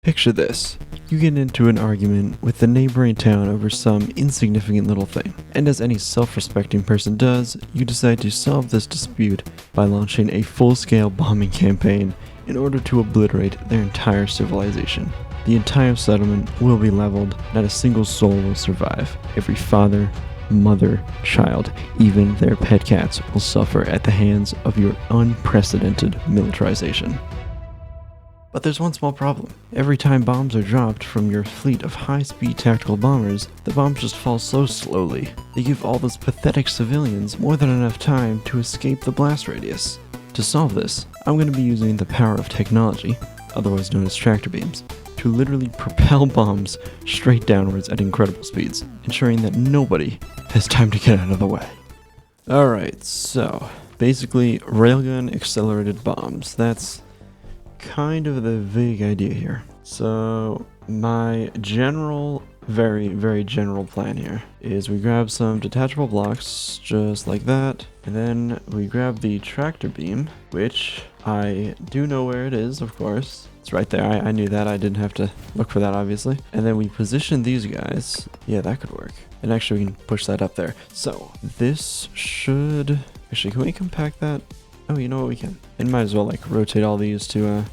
Picture this. You get into an argument with the neighboring town over some insignificant little thing, and as any self-respecting person does, you decide to solve this dispute by launching a full-scale bombing campaign in order to obliterate their entire civilization. The entire settlement will be leveled, not a single soul will survive. Every father, mother, child, even their pet cats will suffer at the hands of your unprecedented militarization. But there's one small problem. Every time bombs are dropped from your fleet of high-speed tactical bombers, the bombs just fall so slowly. They give all those pathetic civilians more than enough time to escape the blast radius. To solve this, I'm going to be using the power of technology, otherwise known as tractor beams, to literally propel bombs straight downwards at incredible speeds, ensuring that nobody has time to get out of the way. Alright, so basically railgun accelerated bombs. That's kind of the vague idea here. So my general, very general plan here is we grab some detachable blocks just like that, and then we grab the tractor beam, which I do know where it is, of course. It's right there. I knew that. I didn't have to look for that, obviously. And then we position these guys. Yeah, that could work. And actually, we can push that up there. So this should... Actually, can we compact that? Oh, you know what, we can. And might as well like rotate all these to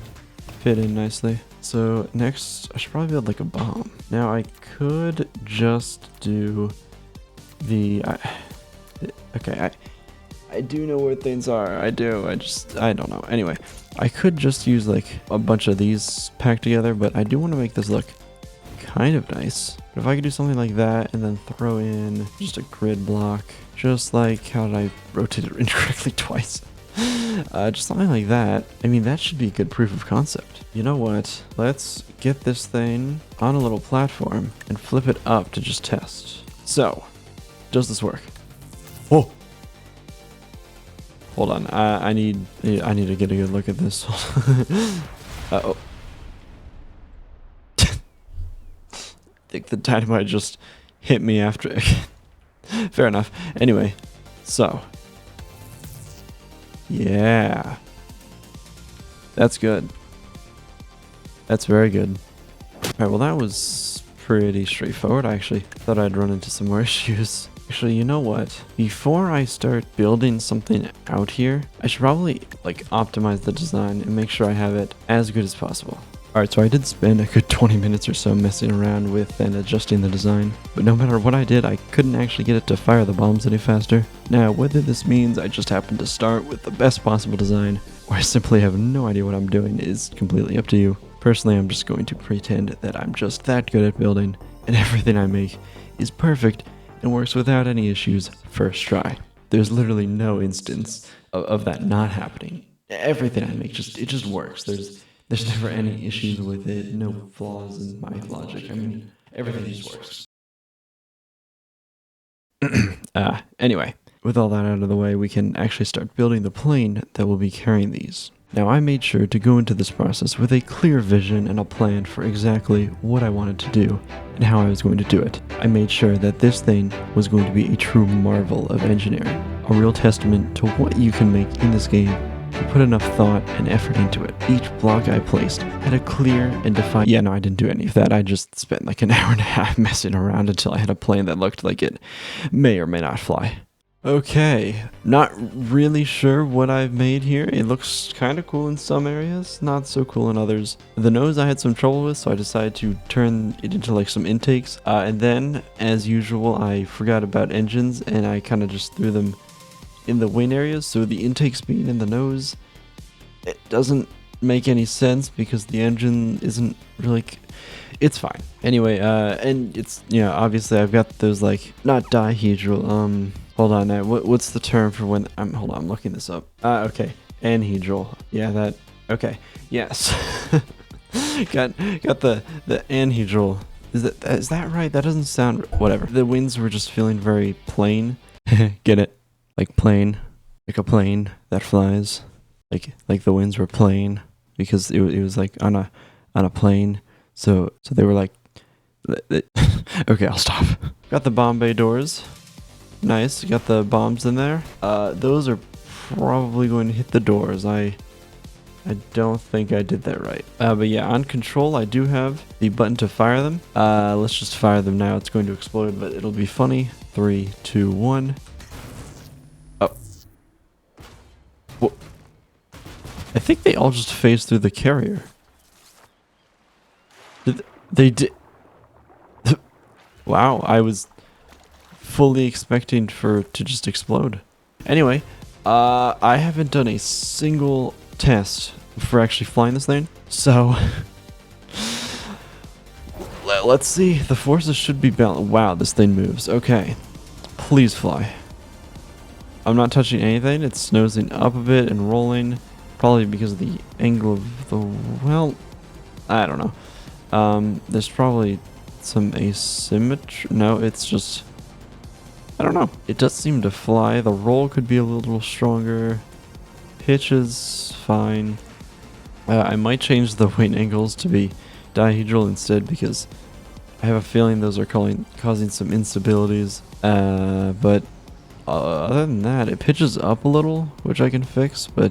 fit in nicely. So next, I should probably build like a bomb. Now I could just do the... okay, I do know where things are. I do. I don't know. Anyway, I could just use like a bunch of these packed together, but I do want to make this look kind of nice. But if I could do something like that and then throw in just a grid block, just like, how did I rotate it incorrectly twice? Just something like that. I mean, that should be a good proof of concept. You know what? Let's get this thing on a little platform and flip it up to just test. So, does this work? Oh! Hold on, I need to get a good look at this. Uh-oh. I think the dynamite just hit me after. Fair enough. Anyway, so. Yeah. That's good. That's very good. Alright, well that was pretty straightforward. I actually thought I'd run into some more issues. Actually, you know what? Before I start building something out here, I should probably like optimize the design and make sure I have it as good as possible. Alright, so I did spend a good 20 minutes or so messing around with and adjusting the design, but no matter what I did, I couldn't actually get it to fire the bombs any faster. Now, whether this means I just happened to start with the best possible design, or I simply have no idea what I'm doing is completely up to you. Personally, I'm just going to pretend that I'm just that good at building, and everything I make is perfect and works without any issues first try. There's literally no instance of that not happening. Everything I make just works. There's never any issues with it, no flaws in my logic. I mean, everything just works. Anyway, with all that out of the way, we can actually start building the plane that will be carrying these. Now, I made sure to go into this process with a clear vision and a plan for exactly what I wanted to do and how I was going to do it. I made sure that this thing was going to be a true marvel of engineering, a real testament to what you can make in this game. I put enough thought and effort into it. Each block I placed had a clear and defined... Yeah, no, I didn't do any of that. I just spent like an hour and a half messing around until I had a plane that looked like it may or may not fly. Okay, not really sure what I've made here. It looks kind of cool in some areas, not so cool in others. The nose I had some trouble with, so I decided to turn it into like some intakes. And then, as usual, I forgot about engines and I kind of just threw them in the wing areas. So the intakes being in the nose, it doesn't make any sense because the engine isn't really... It's fine. Anyway, and it's, you know, obviously I've got those like, not dihedral, hold on now, what's the term for when, hold on, I'm looking this up. Okay, anhedral. Yeah, that, okay, yes. got the anhedral. Is that right? That doesn't sound, whatever. The wings were just feeling very plain. Get it? Like plane, like a plane that flies. Like the winds were plain because it was like on a plane. So they were like, okay, I'll stop. Got the bomb bay doors. Nice, got the bombs in there. Those are probably going to hit the doors. I I don't think I did that right. But yeah, on control, I do have the button to fire them. Let's just fire them now. It's going to explode, but it'll be funny. 3, 2, 1. Oh. Whoa. I think they all just phased through the carrier. They did. Wow, I was fully expecting for it to just explode. Anyway, I haven't done a single test for actually flying this thing, so let's see. The forces should be balanced. Wow, this thing moves. Okay, please fly. I'm not touching anything. It's nosing up a bit and rolling, probably because of the angle of the, well, I don't know. There's probably some asymmetry. No, it's just, I don't know. It does seem to fly. The roll could be a little stronger. Pitch is fine. I might change the wing angles to be dihedral instead, because I have a feeling those are causing some instabilities. But other than that, it pitches up a little, which I can fix, but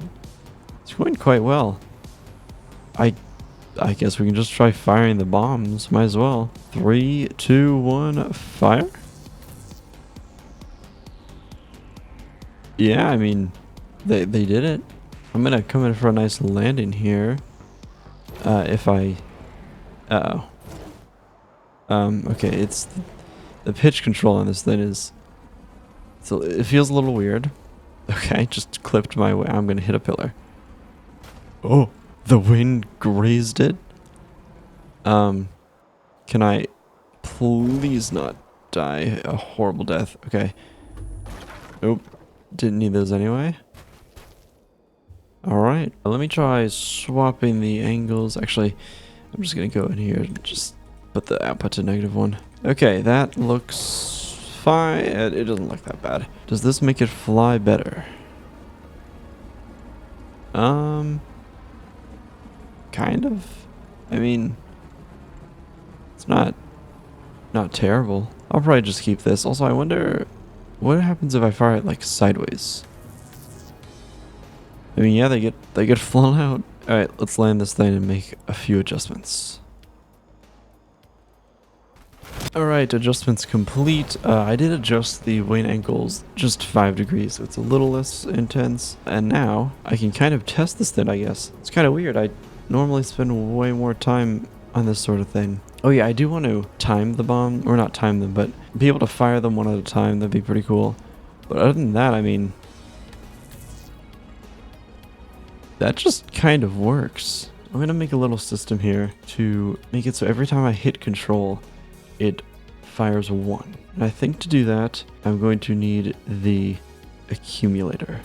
it's going quite well. I guess we can just try firing the bombs. Might as well. 3, 2, 1, fire? Yeah, I mean, they did it. I'm gonna come in for a nice landing here. If I... Uh-oh. Okay, it's... The pitch control on this thing is... So it feels a little weird. Okay, just clipped my way. I'm gonna hit a pillar. Oh, the wind grazed it. Can I please not die a horrible death? Okay. Nope. Didn't need those anyway. Alright, let me try swapping the angles. Actually, I'm just gonna go in here and just put the output to -1. Okay, that looks fine. It doesn't look that bad. Does this make it fly better? Kind of. I mean, it's not terrible. I'll probably just keep this. Also, I wonder what happens if I fire it like sideways. I mean, yeah, they get flown out. All right, let's land this thing and make a few adjustments. All right, adjustments complete. I did adjust the wing angles just 5 degrees, so it's a little less intense. And now I can kind of test this thing, I guess. It's kind of weird. I normally spend way more time on this sort of thing. Oh yeah, I do want to time the bomb, or not time them, but be able to fire them one at a time. That'd be pretty cool. But other than that, I mean, that just kind of works. I'm gonna make a little system here to make it so every time I hit control, it fires 1. And I think to do that, I'm going to need the accumulator.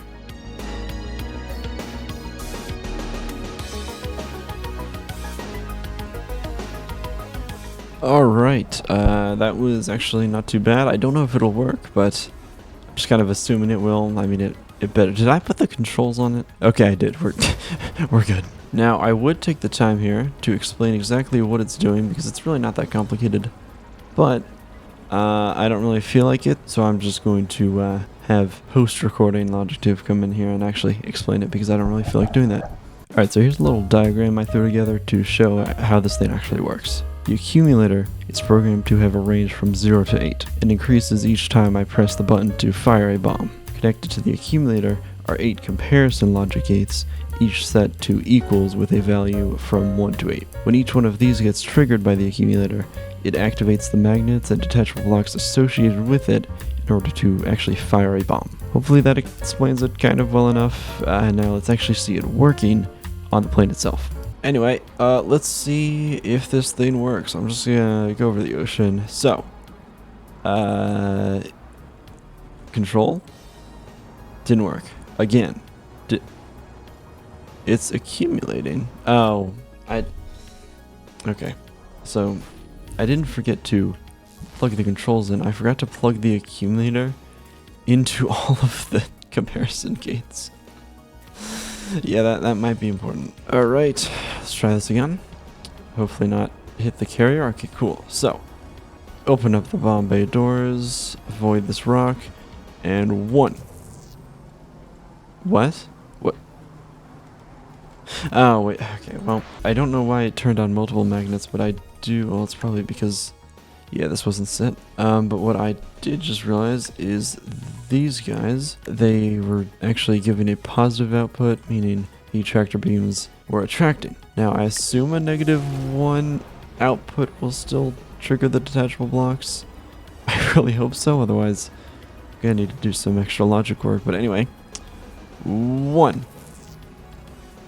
Alright, that was actually not too bad. I don't know if it'll work, but I'm just kind of assuming it will. I mean, it better. Did I put the controls on it? Okay, I did. We're good. Now, I would take the time here to explain exactly what it's doing, because it's really not that complicated. But I don't really feel like it, so I'm just going to have post-recording Logictive come in here and actually explain it, because I don't really feel like doing that. Alright, so here's a little diagram I threw together to show how this thing actually works. The accumulator is programmed to have a range from 0 to 8. It increases each time I press the button to fire a bomb. Connected to the accumulator are 8 comparison logic gates, each set to equals with a value from 1 to 8. When each one of these gets triggered by the accumulator, it activates the magnets and detachable blocks associated with it in order to actually fire a bomb. Hopefully that explains it kind of well enough. Now let's actually see it working on the plane itself. Anyway, let's see if this thing works. I'm just gonna go over the ocean. So, control didn't work again. It's accumulating. Oh, okay. So, I didn't forget to plug the controls in. I forgot to plug the accumulator into all of the comparison gates. Yeah, that might be important. Alright, let's try this again. Hopefully not hit the carrier. Okay, cool. So, open up the bomb bay doors, avoid this rock, and 1. What? What? Oh, wait, okay, well, I don't know why it turned on multiple magnets, but I do, well, it's probably because, yeah, this wasn't set. But what I did just realize is these guys, they were actually giving a positive output, meaning the tractor beams were attracting. Now, I assume a -1 output will still trigger the detachable blocks. I really hope so, otherwise I'm gonna need to do some extra logic work. But anyway, 1,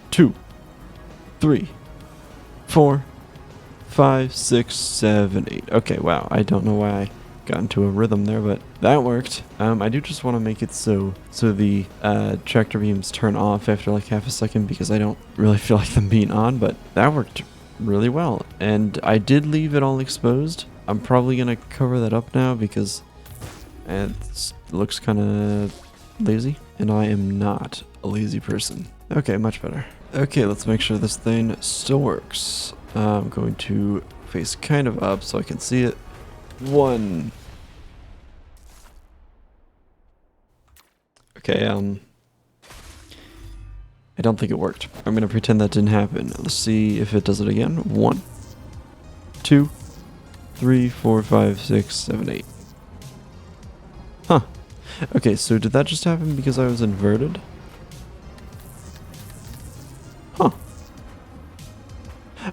2, 3, 4, 5, 6, 7, 8. Okay, wow, I don't know why I got into a rhythm there, but that worked. I do just want to make it so the tractor beams turn off after like half a second, because I don't really feel like them being on, but that worked really well. And I did leave it all exposed. I'm probably gonna cover that up now because it looks kind of lazy, and I am not a lazy person. Okay, much better. Okay, let's make sure this thing still works. I'm going to face kind of up so I can see it. 1. Okay, I don't think it worked. I'm gonna pretend that didn't happen. Let's see if it does it again. 1, 2, 3, 4, 5, 6, 7, 8. Huh. Okay, so did that just happen because I was inverted? Huh.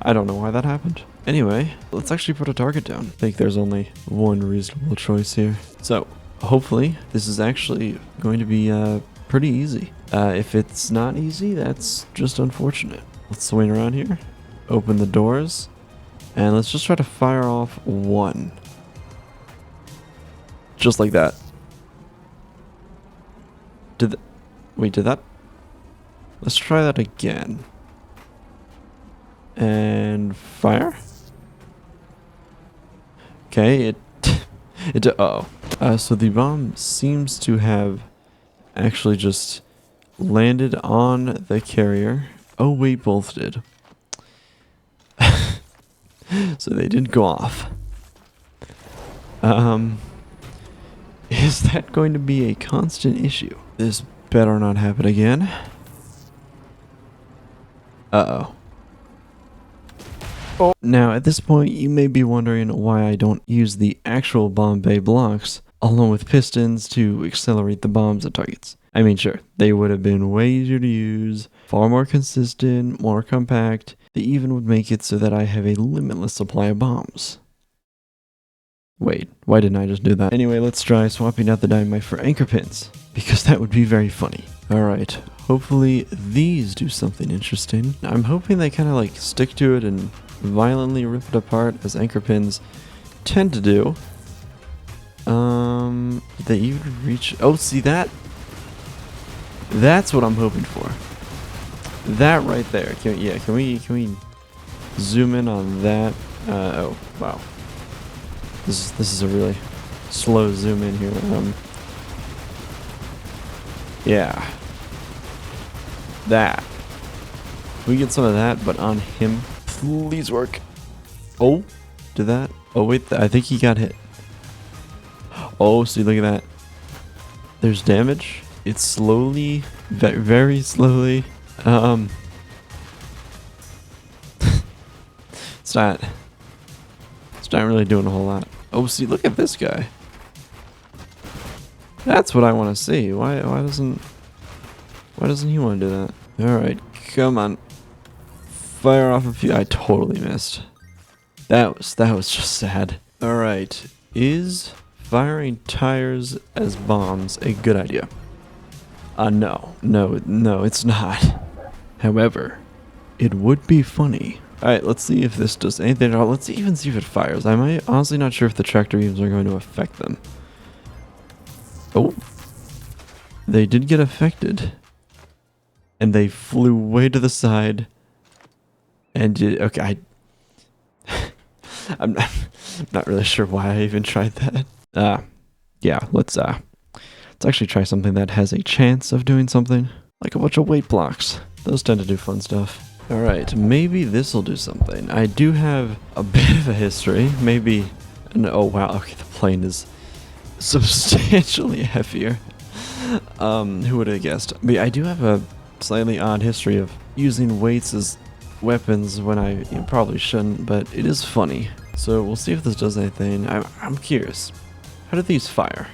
I don't know why that happened. Anyway, let's actually put a target down. I think there's only one reasonable choice here. So, hopefully, this is actually going to be pretty easy. If it's not easy, that's just unfortunate. Let's swing around here, open the doors, and let's just try to fire off 1. Just like that. Wait, did that? Let's try that again. And fire? Okay, so the bomb seems to have actually just landed on the carrier. Oh wait, both did. So they didn't go off. Is that going to be a constant issue? This better not happen again. Uh-oh. Oh. Now, at this point, you may be wondering why I don't use the actual bomb bay blocks along with pistons to accelerate the bombs at targets. I mean, sure, they would have been way easier to use, far more consistent, more compact. They even would make it so that I have a limitless supply of bombs. Wait, why didn't I just do that? Anyway, let's try swapping out the dynamite for anchor pins, because that would be very funny. Alright, hopefully these do something interesting. I'm hoping they kind of like stick to it and violently rip it apart, as anchor pins tend to do. Did they even reach? Oh, see that? That's what I'm hoping for. That right there. Can we zoom in on that? Oh, wow. This is a really slow zoom in here. Yeah. That. Can we get some of that, but on him? Please work. Oh, did that? Oh wait, I think he got hit. Oh, see, look at that. There's damage. It's slowly, very slowly. It's not really doing a whole lot. Oh, see, look at this guy. That's what I want to see. Why doesn't he want to do that? All right, come on. Fire off a few. I totally missed. That was just sad. All right, is firing tires as bombs a good idea? No, it's not. However, it would be funny. Alright, let's see if this does anything at all. Let's even see if it fires. I'm honestly not sure if the tractor beams are going to affect them. Oh. They did get affected. And they flew way to the side. And okay, I'm not really sure why I even tried that. Yeah, let's actually try something that has a chance of doing something. Like a bunch of weight blocks. Those tend to do fun stuff. Alright, maybe this will do something. I do have a bit of a history. Maybe... Oh wow, okay, the plane is substantially heavier. Who would have guessed? I mean, I do have a slightly odd history of using weights as weapons when I probably shouldn't, but it is funny. So we'll see if this does anything. I'm curious. How do these fire?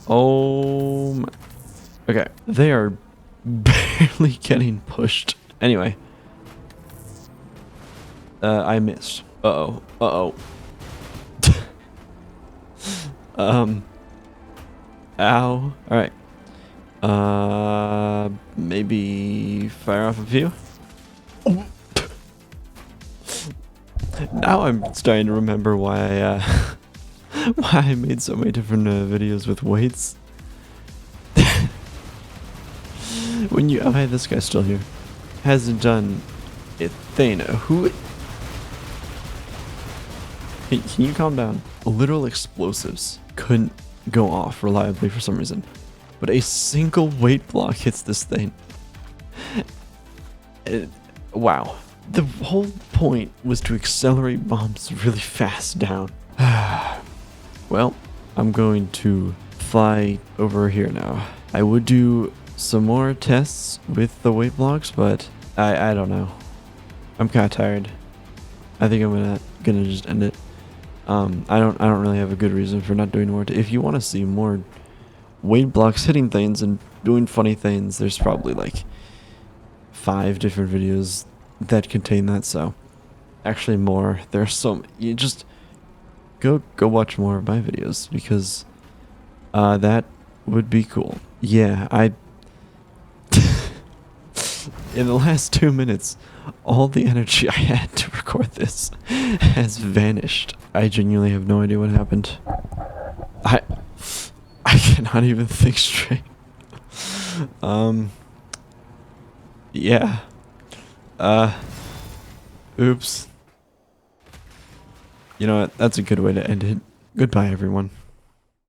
Oh my. Okay, they are barely getting pushed. Anyway. I missed. Uh-oh. Uh-oh. Ow. Alright. Maybe fire off a few? Oh. Now I'm starting to remember why why I made so many different videos with weights. When you... Oh, hey, this guy's still here. Hasn't done a thing. Who... Hey, can you calm down? Literal explosives couldn't go off reliably for some reason. But a single weight block hits this thing. Wow. The whole point was to accelerate bombs really fast down. Well, I'm going to fly over here now. I would do some more tests with the weight blocks, but I don't know. I'm kind of tired. I think I'm gonna just end it. I don't really have a good reason for not doing more. If you want to see more weight blocks hitting things and doing funny things, there's probably like 5 different videos that contain that. So actually more. There's so you just go watch more of my videos because that would be cool. Yeah, in the last 2 minutes, all the energy I had to record this has vanished. I genuinely have no idea what happened. I cannot even think straight. Yeah. Oops. You know what? That's a good way to end it. Goodbye, everyone.